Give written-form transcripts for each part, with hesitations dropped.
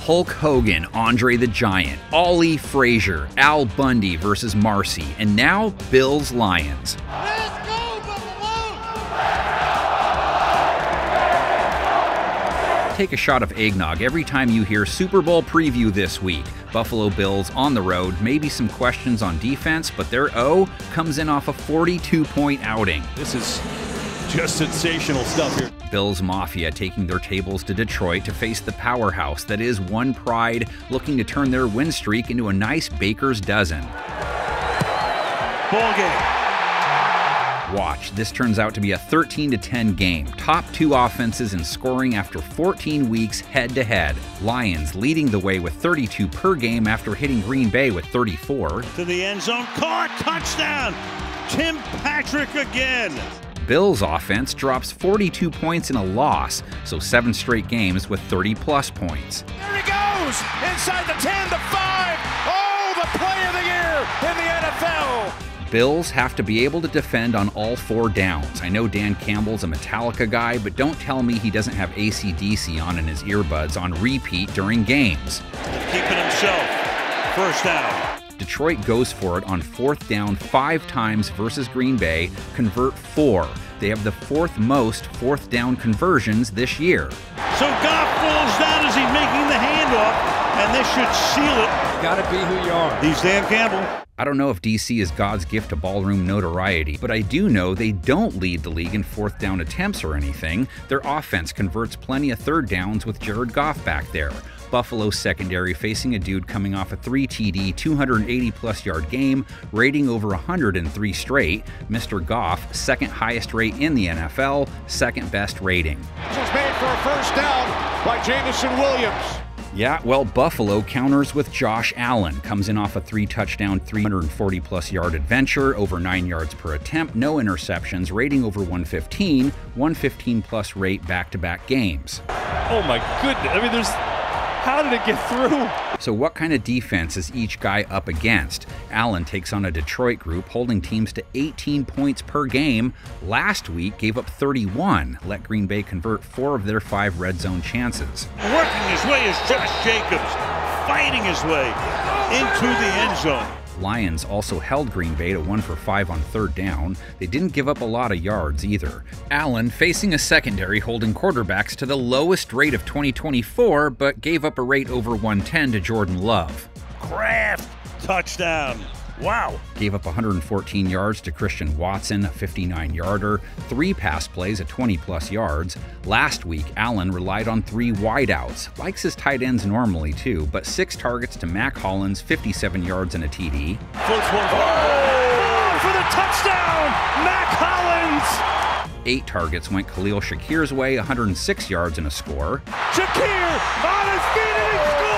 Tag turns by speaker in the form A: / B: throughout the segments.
A: Hulk Hogan, Andre the Giant, Ollie Frazier, Al Bundy versus Marcy, and now Bills Lions.
B: Let's go, Buffalo!
A: Take a shot of eggnog every time you hear Super Bowl preview this week. Buffalo Bills on the road, maybe some questions on defense, but their O comes in off a 42-point outing.
C: This is just sensational stuff here.
A: Bills Mafia taking their tables to Detroit to face the powerhouse that is One Pride, looking to turn their win streak into a nice baker's dozen.
C: Ball game.
A: Watch, this turns out to be a 13-10 game. Top two offenses in scoring after 14 weeks head-to-head. Lions leading the way with 32 per game after hitting Green Bay with 34.
C: To the end zone, caught, touchdown! Tim Patrick again.
A: Bills offense drops 42 points in a loss, so 7 straight games with 30-plus points.
B: There he goes! Inside the 10, the 5! Oh, the play of the year in the NFL!
A: Bills have to be able to defend on all 4 downs. I know Dan Campbell's a Metallica guy, but don't tell me he doesn't have AC/DC on in his earbuds on repeat during games.
C: Keeping himself. First down.
A: Detroit goes for it on 4th down 5 times versus Green Bay, convert 4. They have the 4th most 4th down conversions this year.
C: So Goff falls down as he's making the handoff, and this should seal it.
B: Gotta be who you are.
C: He's Dan Campbell.
A: I don't know if DC is God's gift to ballroom notoriety, but I do know they don't lead the league in 4th down attempts or anything. Their offense converts plenty of 3rd downs with Jared Goff back there. Buffalo's secondary facing a dude coming off a 3 TD, 280-plus yard game, rating over 103 straight. Mr. Goff, 2nd highest rate in the NFL, 2nd best rating.
B: This was made for a first down by Jamison Williams.
A: Yeah, well, Buffalo counters with Josh Allen. Comes in off a 3-touchdown, 340-plus yard adventure, over 9 yards per attempt, no interceptions, rating over 115, 115-plus rate back-to-back games.
C: Oh my goodness. I mean, how did it get through?
A: So what kind of defense is each guy up against? Allen takes on a Detroit group holding teams to 18 points per game. Last week gave up 31, let Green Bay convert 4 of their 5 red zone chances.
C: Working his way is Josh Jacobs, fighting his way into the end zone.
A: Lions also held Green Bay to 1 for 5 on 3rd down. They didn't give up a lot of yards either. Allen facing a secondary holding quarterbacks to the lowest rate of 2024, but gave up a rate over 110 to Jordan Love.
C: Kraft, touchdown. Wow.
A: Gave up 114 yards to Christian Watson, a 59-yarder, 3 pass plays at 20-plus yards. Last week, Allen relied on 3 wideouts. Likes his tight ends normally, too, but 6 targets to Mac Hollins, 57 yards and a TD.
C: Oh, for the touchdown, Mac Hollins.
A: 8 targets went Khalil Shakir's way, 106 yards and a score.
C: Shakir on his feet and he scores!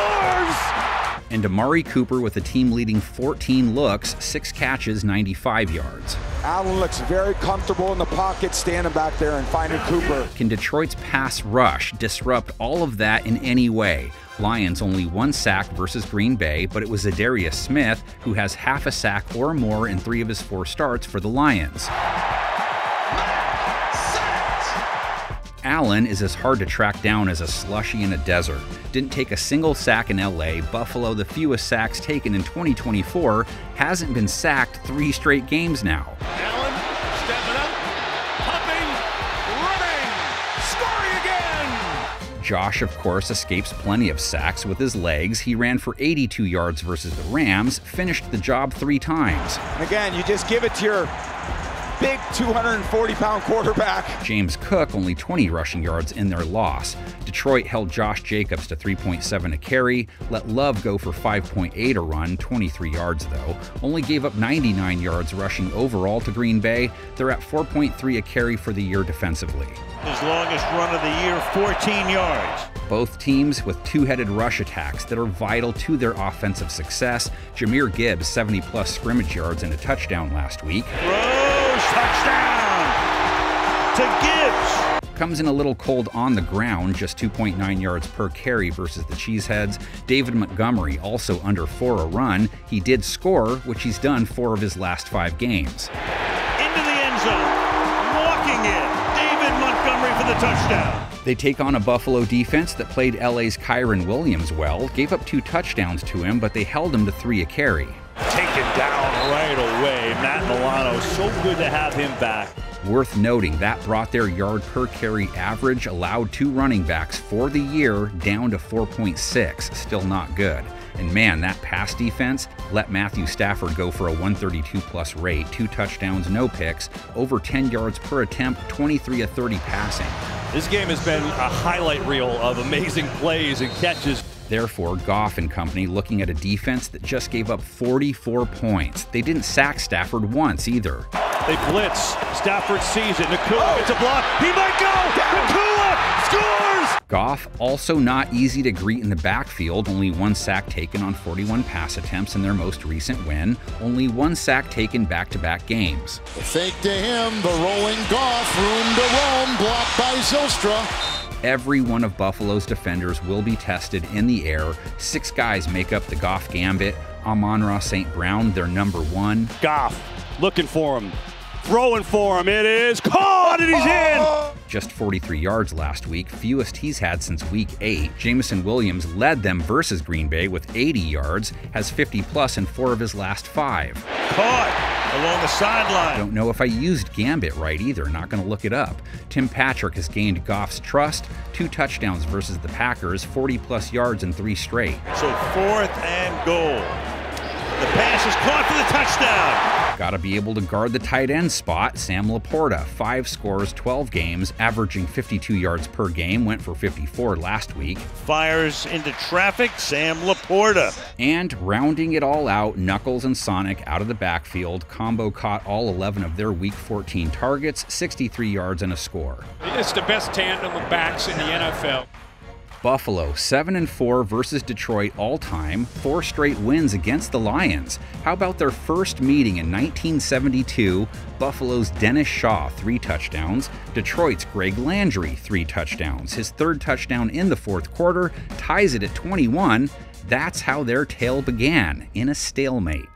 A: And Amari Cooper with a team-leading 14 looks, 6 catches, 95 yards.
D: Allen looks very comfortable in the pocket, standing back there and finding Cooper.
A: Can Detroit's pass rush disrupt all of that in any way? Lions only 1 sack versus Green Bay, but it was Zadarius Smith who has half a sack or more in 3 of his 4 starts for the Lions. Allen is as hard to track down as a slushie in a desert. Didn't take a single sack in LA. Buffalo, the fewest sacks taken in 2024, hasn't been sacked 3 straight games now.
B: Allen stepping up, popping, running, scoring again!
A: Josh, of course, escapes plenty of sacks with his legs. He ran for 82 yards versus the Rams, finished the job 3 times.
D: Again, you just give it to your big 240-pound quarterback.
A: James Cook only 20 rushing yards in their loss. Detroit held Josh Jacobs to 3.7 a carry, let Love go for 5.8 a run, 23 yards though. Only gave up 99 yards rushing overall to Green Bay. They're at 4.3 a carry for the year defensively.
C: His longest run of the year, 14 yards.
A: Both teams with 2-headed rush attacks that are vital to their offensive success. Jahmyr Gibbs, 70-plus scrimmage yards and a touchdown last week.
C: Touchdown to Gibbs.
A: Comes in a little cold on the ground, just 2.9 yards per carry versus the Cheeseheads. David Montgomery also under 4 a run. He did score, which he's done 4 of his last 5 games.
C: Into the end zone, walking in, David Montgomery for the touchdown.
A: They take on a Buffalo defense that played LA's Kyron Williams well, gave up 2 touchdowns to him, but they held him to 3 a carry.
C: Taken down right away. Matt Milano, so good to have him back.
A: Worth noting, that brought their yard per carry average allowed to running backs for the year down to 4.6, still not good. And man, that pass defense let Matthew Stafford go for a 132+ rate, 2 touchdowns, no picks, over 10 yards per attempt, 23 of 30 passing.
E: This game has been a highlight reel of amazing plays and catches.
A: Therefore, Goff and company looking at a defense that just gave up 44 points. They didn't sack Stafford once either.
E: They blitz. Stafford sees it. Nakua gets a block. He might go. Nakua scores!
A: Goff also not easy to greet in the backfield. Only 1 sack taken on 41 pass attempts in their most recent win. Only 1 sack taken back-to-back games.
F: The fake to him. The rolling Goff. Room to roam. Blocked by Zylstra.
A: Every one of Buffalo's defenders will be tested in the air. 6 guys make up the Goff gambit. Amon-Ra St. Brown, their number 1.
E: Goff looking for him. Throwing for him. It is caught and he's in.
A: Just 43 yards last week, fewest he's had since week 8. Jameson Williams led them versus Green Bay with 80 yards, has 50+ in 4 of his last 5.
C: Caught along the sideline.
A: Don't know if I used Gambit right either, not going to look it up. Tim Patrick has gained Goff's trust, 2 touchdowns versus the Packers, 40+ yards in 3 straight.
C: So 4th and goal. The pass is caught for the touchdown.
A: Gotta be able to guard the tight end spot. Sam Laporta, 5 scores, 12 games, averaging 52 yards per game, went for 54 last week.
C: Fires into traffic, Sam Laporta.
A: And rounding it all out, Knuckles and Sonic out of the backfield. Combo caught all 11 of their week 14 targets, 63 yards and a score.
G: It's the best tandem of backs in the NFL.
A: Buffalo, 7-4 versus Detroit all-time, 4 straight wins against the Lions. How about their first meeting in 1972? Buffalo's Dennis Shaw, 3 touchdowns. Detroit's Greg Landry, 3 touchdowns. His 3rd touchdown in the 4th quarter ties it at 21. That's how their tale began, in a stalemate.